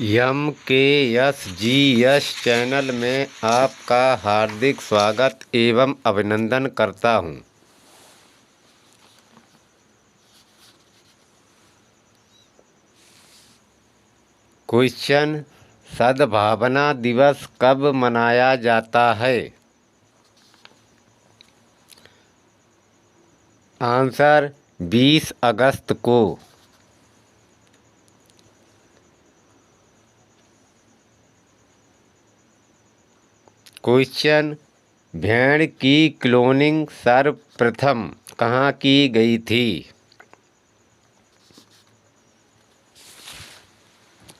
MKSGS channel में आपका हार्दिक स्वागत एवं अभिनंदन करता हूं। क्वेश्चन: सद्भावना दिवस कब मनाया जाता है? आंसर: 20 अगस्त को। क्वेश्चन: भेड़ की क्लोनिंग सर्वप्रथम कहाँ की गई थी?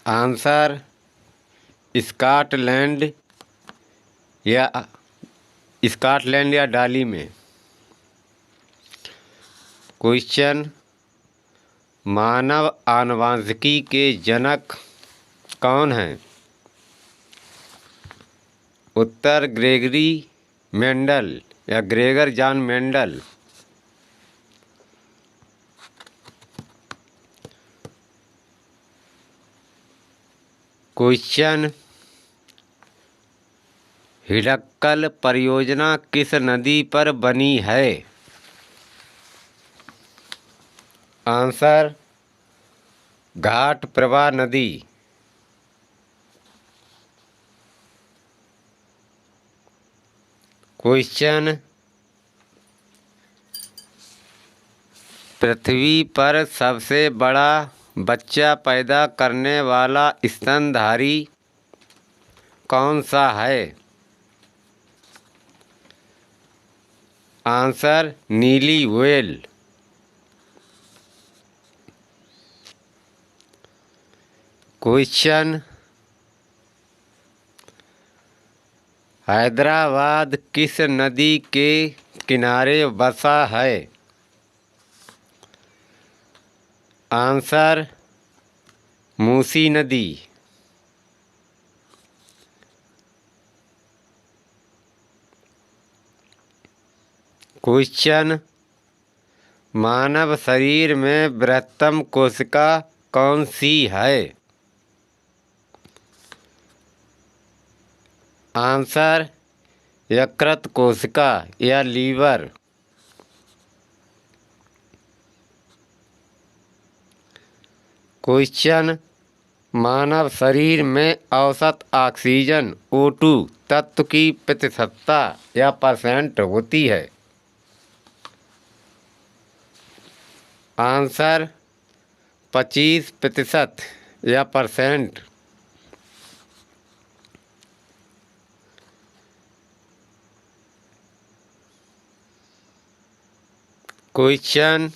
आंसर: स्कॉटलैंड या डाली में। क्वेश्चन: मानव आनुवंशिकी के जनक कौन हैं? उत्तर: ग्रेगरी मेंडल या ग्रेगर जॉन मेंडल। क्वेश्चन: हिडक्कल परियोजना किस नदी पर बनी है? आंसर: घाटप्रभा नदी। क्वेश्चन: पृथ्वी पर सबसे बड़ा बच्चा पैदा करने वाला स्तनधारी कौन सा है? आंसर: नीली व्हेल। क्वेश्चन: हैदराबाद किस नदी के किनारे बसा है? आंसर: मूसी नदी। क्वेश्चन: मानव शरीर में बृहत्तम कोशिका कौन सी है? आंसर: यकृत कोशिका या लीवर। क्वेश्चन: मानव शरीर में औसत ऑक्सीजन O2 तत्व की प्रतिशतता या परसेंट होती है? आंसर: 25% या परसेंट। क्वेश्चन: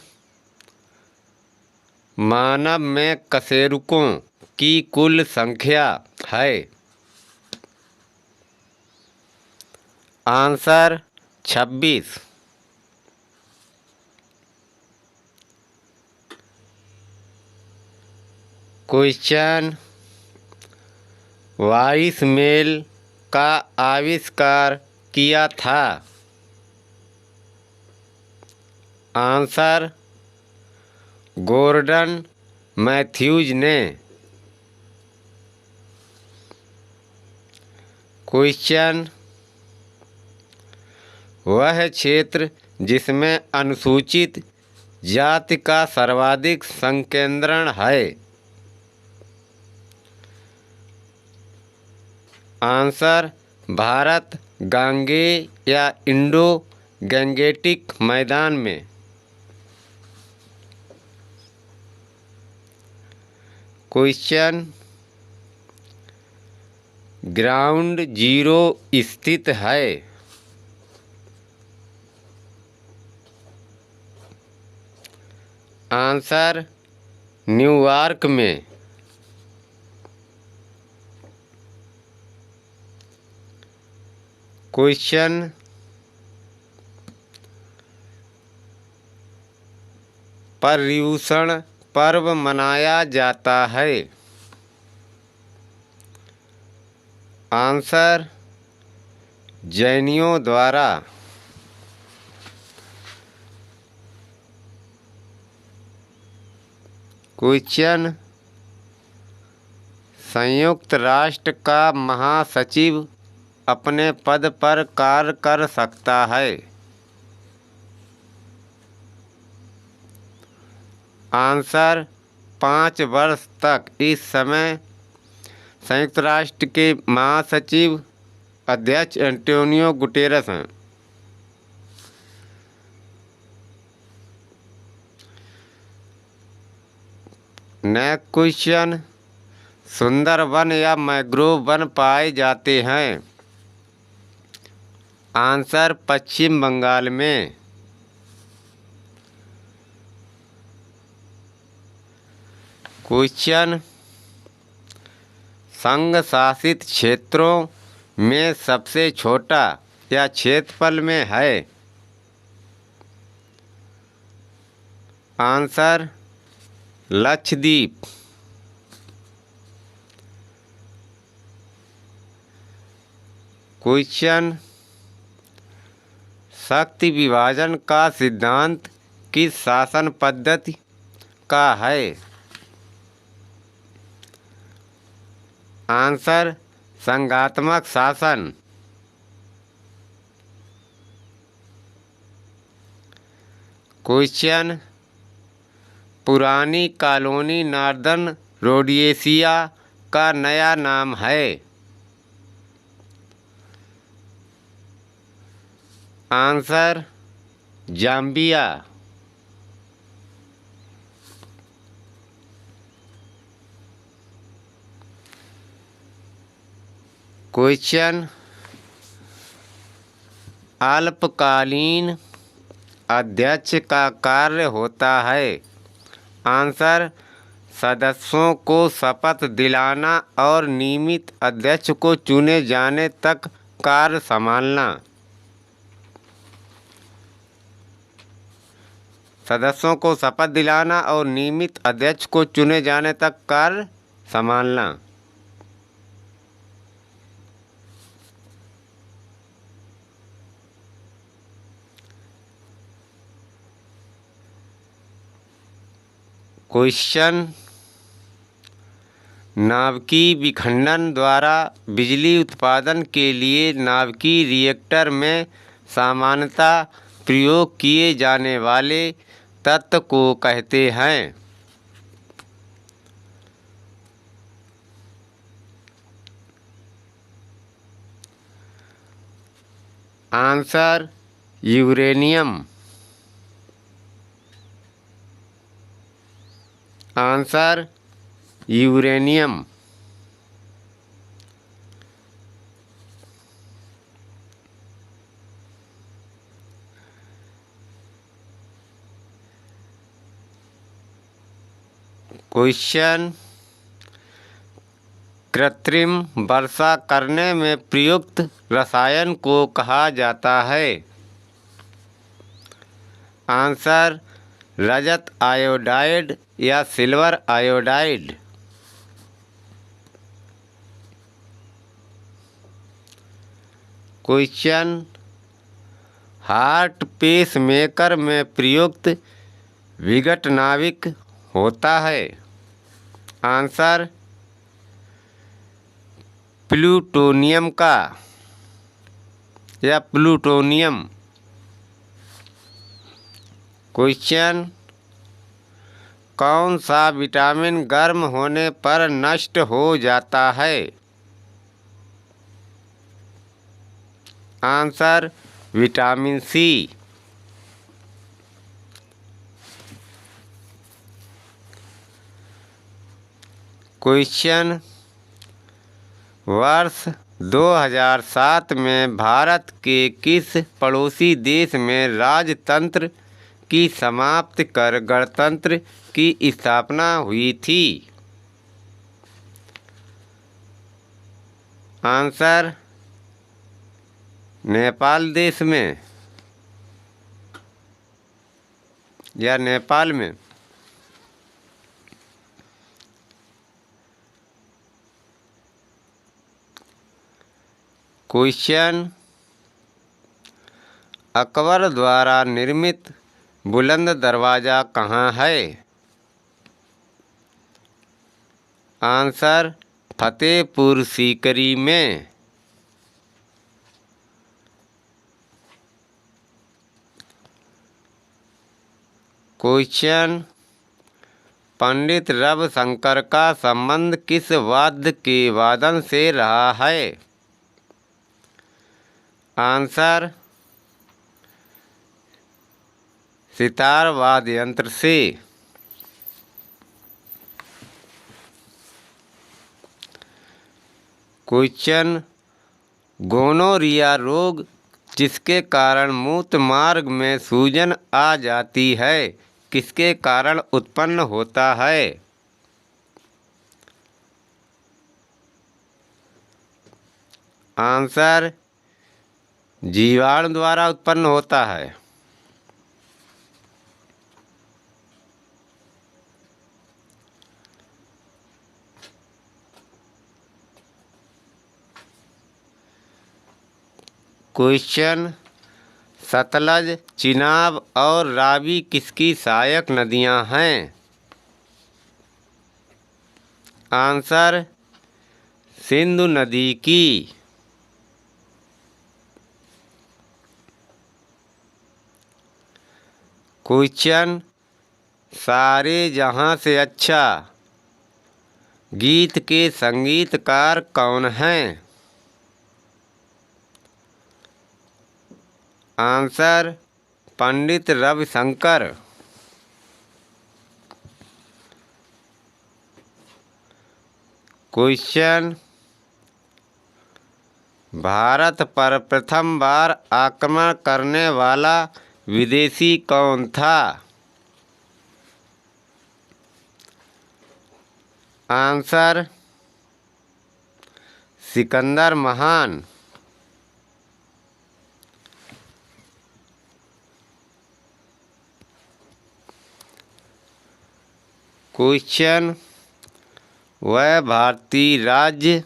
मानव में कशेरुकों की कुल संख्या है? आंसर: 26। क्वेश्चन: वॉइस मेल का आविष्कार किया था? आंसर: गॉर्डन मैथ्यूज ने। क्वेश्चन: वह क्षेत्र जिसमें अनुसूचित जाति का सर्वाधिक संकेंद्रण है? आंसर: भारत गांगेय या इंडो गैंगेटिक मैदान में। क्वेश्चन: ग्राउंड जीरो स्थित है? आंसर: न्यूयॉर्क में। क्वेश्चन: पर्युषण पर्व मनाया जाता है? आंसर: जैनियों द्वारा। क्वेश्चन: संयुक्त राष्ट्र का महासचिव अपने पद पर कार्य कर सकता है। आंसर 5 वर्ष तक। इस समय संयुक्त राष्ट्र के महासचिव अध्यक्ष एंटोनियो गुटेरेस हैं। नेक्स्ट क्वेश्चन, सुंदर वन या मैंग्रोव वन पाए जाते हैं। आंसर पश्चिम बंगाल में। क्वेश्चन, संघ शासित क्षेत्रों में सबसे छोटा या क्षेत्रफल में है। आंसर लक्षद्वीप। क्वेश्चन, शक्ति विभाजन का सिद्धांत किस शासन पद्धति का है। आंसर संघात्मक शासन। क्वेश्चन, पुरानी कॉलोनी नॉर्दर्न रोडेशिया का नया नाम है। Answer Zambia. क्वेश्चन, अल्पकालीन अध्यक्ष का कार्य होता है। आंसर सदस्यों को शपथ दिलाना और नियमित अध्यक्ष को चुने जाने तक कार्य संभालना। सदस्यों को शपथ दिलाना और नियमित अध्यक्ष को चुने जाने तक कार्य संभालना। क्वेश्चन, नाभिकीय विखंडन द्वारा बिजली उत्पादन के लिए नाभिकीय रिएक्टर में सामान्यतः प्रयोग किए जाने वाले तत्व को कहते हैं। Answer uranium. Answer uranium. Question, कृत्रिम वर्षा करने में प्रयुक्त रसायन को कहा जाता है। आंसर रजत आयोडाइड या silver iodide. Question, heart pacemaker में प्रयुक्त विघट नाभिक होता है। आंसर प्लूटोनियम का या प्लूटोनियम। क्वेश्चन, कौन सा विटामिन गर्म होने पर नष्ट हो जाता है। Answer vitamin C. क्वेश्चन, वर्ष 2007 में भारत के किस पड़ोसी देश में राजतंत्र की समाप्ति कर गणतंत्र की स्थापना हुई थी। आंसर नेपाल देश में या नेपाल में। क्वेश्चन, अकबर द्वारा निर्मित बुलंद दरवाज़ा कहाँ है। आंसर फतेहपुर सीकरी में। क्वेश्चन, पंडित रविशंकर का संबंध किस वाद्य के वादन से रहा है? आंसर, सितार वाद्य यंत्र से। क्वेश्चन, गोनोरिया रोग जिसके कारण मूत्र मार्ग में सूजन आ जाती है, किसके कारण उत्पन्न होता है? आंसर, जीवाणु द्वारा उत्पन्न होता है। क्वेश्चन, सतलज, चिनाब और रावी किसकी सहायक नदियां हैं? आंसर, सिंधु नदी की। क्वेश्चन, सारे जहां से अच्छा गीत के संगीतकार कौन हैं? आंसर, पंडित रविशंकर। क्वेश्चन, भारत पर प्रथम बार आक्रमण करने वाला विदेशी कौन था? आंसर, सिकंदर महान। क्वेश्चन, वह भारतीय राज्य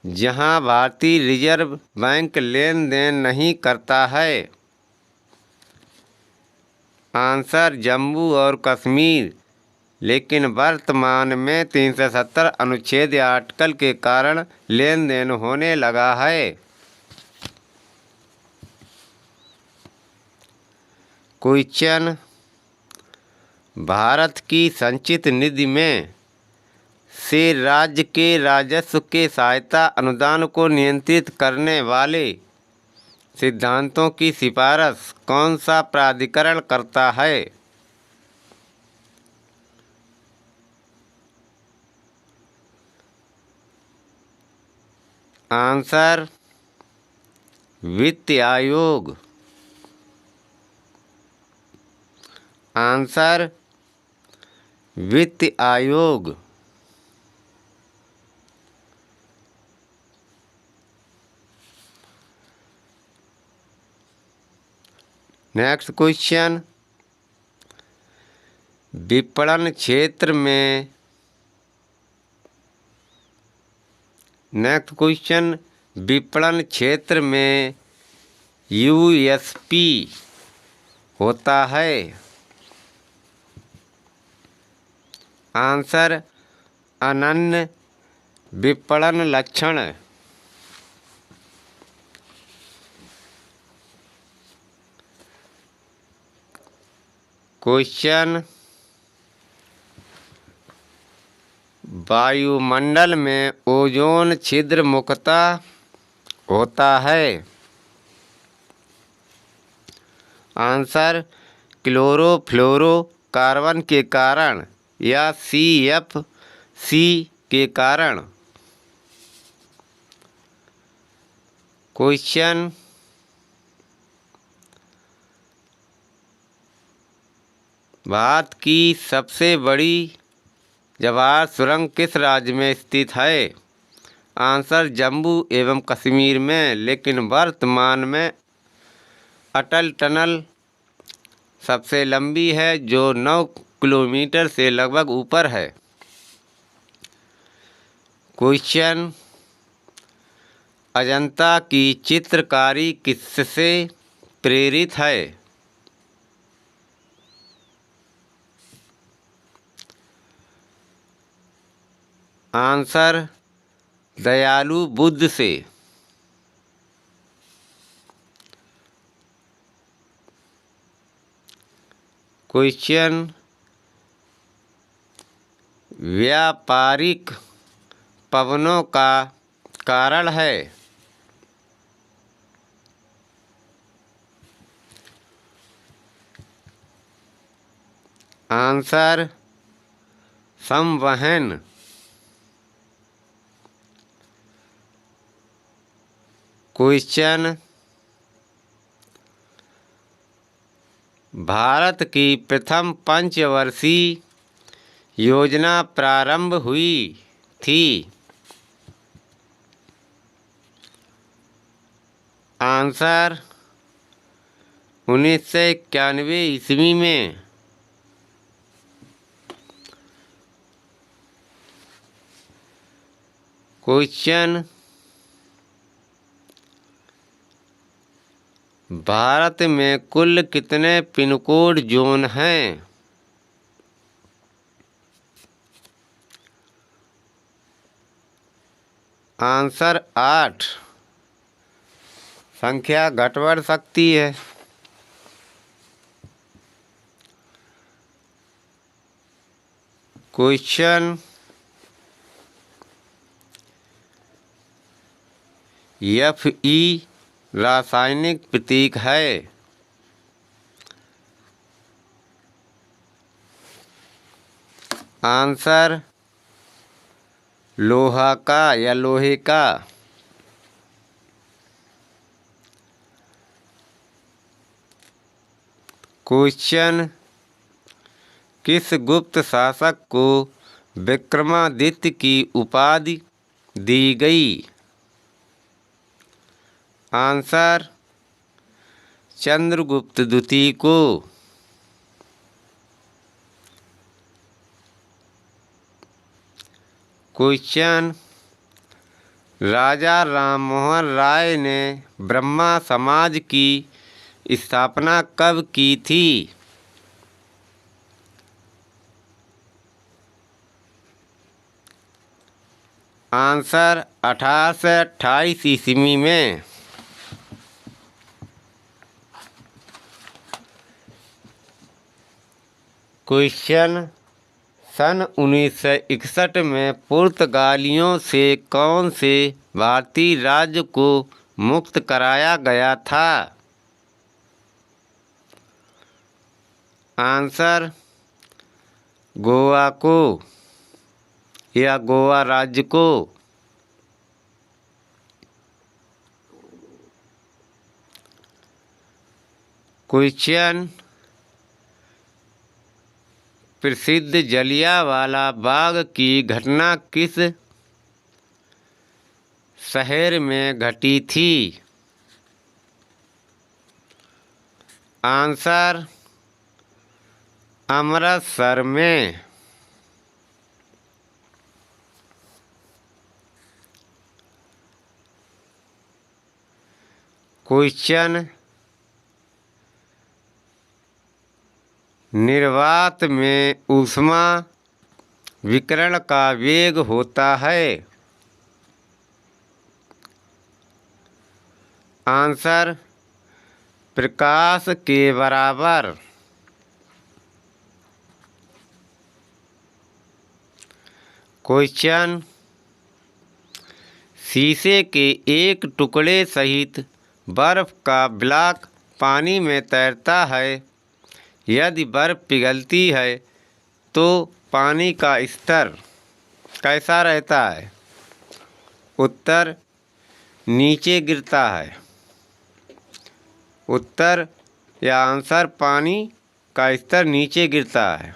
जहां भारतीय रिजर्व बैंक लेन देन नहीं करता है? आंसर, जम्मू और कश्मीर, लेकिन वर्तमान में 370 अनुच्छेद या आर्टिकल के कारण लेन देन होने लगा है। क्वेश्चन, भारत की संचित निधि में से राज्य के राजस्व के सहायता अनुदान को नियंत्रित करने वाले सिद्धांतों की सिफारिश कौन सा प्राधिकरण करता है? आंसर, वित्त आयोग। आंसर, वित्त आयोग। नेक्स्ट क्वेश्चन, विपणन क्षेत्र में विपणन क्षेत्र में यूएसपी होता है। आंसर, अनन्य विपणन लक्षण। क्वेश्चन, वायुमंडल में ओजोन छिद्र मुख्यतः होता है। आंसर, क्लोरोफ्लोरोकार्बन के कारण या CFC के कारण। क्वेश्चन, भारत की सबसे बड़ी जवाहर सुरंग किस राज्य में स्थित है? आंसर, जम्मू एवं कश्मीर में, लेकिन वर्तमान में अटल टनल सबसे लंबी है जो 9 किलोमीटर से लगभग ऊपर है। क्वेश्चन, अजंता की चित्रकारी किससे प्रेरित है? आंसर दयालु बुद्ध से। क्वेश्चन व्यापारिक पवनों का कारण है। आंसर संवहन। क्वेश्चन भारत की प्रथम पंचवर्षीय योजना प्रारंभ हुई थी। आंसर 1991 ईस्वी में। क्वेश्चन भारत में कुल कितने पिन कोड जोन हैं? आंसर 8। संख्या घट बढ़ सकती है। क्वेश्चन Fe रासायनिक प्रतीक है। आंसर लोहा का या लोहे का। क्वेश्चन किस गुप्त शासक को विक्रमादित्य की उपाधि दी गई? आंसर चंद्रगुप्त द्वितीय को। क्वेश्चन राजा राममोहन राय ने ब्रह्मा समाज की स्थापना कब की थी? आंसर 1828 ईस्वी में। क्वेश्चन सन 1961 में पुर्तगालियों से कौन से भारतीय राज्य को मुक्त कराया गया था? आंसर गोवा को या गोवा राज्य को। क्वेश्चन प्रसिद्ध जलियांवाला बाग की घटना किस शहर में घटी थी? आंसर अमृतसर में। क्वेश्चन निर्वात में ऊष्मा विकिरण का वेग होता है। आंसर प्रकाश के बराबर। क्वेश्चन शीशे के एक टुकड़े सहित बर्फ का ब्लॉक पानी में तैरता है। यदि बर्फ पिघलती है तो पानी का स्तर कैसा रहता है? उत्तर नीचे गिरता है। उत्तर या आंसर पानी का स्तर नीचे गिरता है।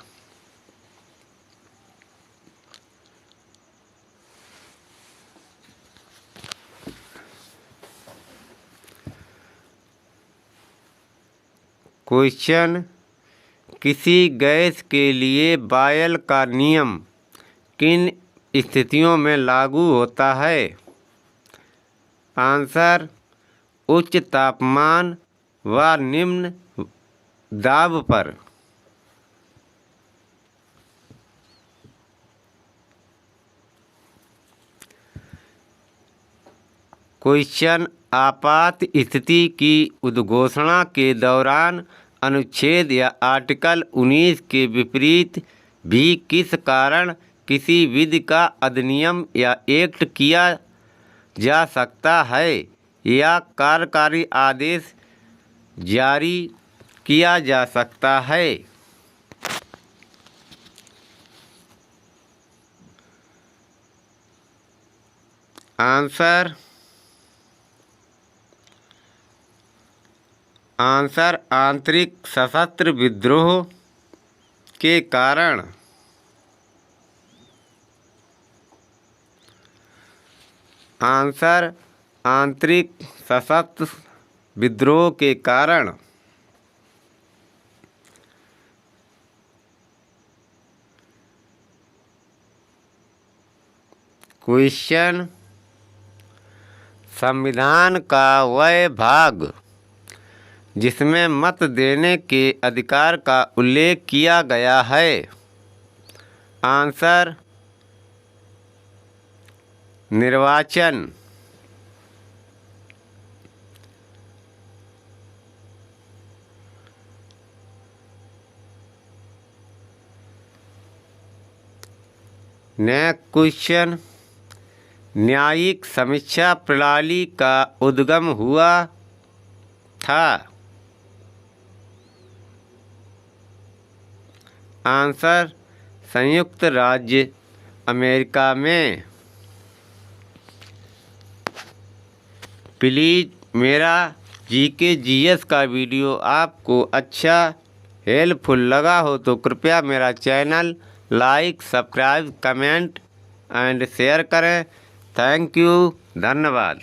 क्वेश्चन किसी गैस के लिए बॉयल का नियम किन स्थितियों में लागू होता है? आंसर उच्च तापमान व निम्न दाब पर। क्वेश्चन, आपात स्थिति की उद्घोषणा के दौरान अनुच्छेद या आर्टिकल 19 के विपरीत भी किस कारण किसी विधि का अधिनियम या एक्ट किया जा सकता है या कार्यकारी आदेश जारी किया जा सकता है? आंसर आंतरिक सशस्त्र विद्रोह के कारण। आंसर आंतरिक सशस्त्र विद्रोह के कारण। क्वेश्चन, संविधान का वह भाग जिसमें मत देने के अधिकार का उल्लेख किया गया है? आंसर निर्वाचन। नेक्स्ट क्वेश्चन, न्यायिक समीक्षा प्रणाली का उद्गम हुआ था? आंसर संयुक्त राज्य अमेरिका में। प्लीज़ मेरा जीके जीएस का वीडियो आपको अच्छा हेल्पफुल लगा हो तो कृपया मेरा channel like, subscribe, comment and share करें। थैंक यू, धन्यवाद।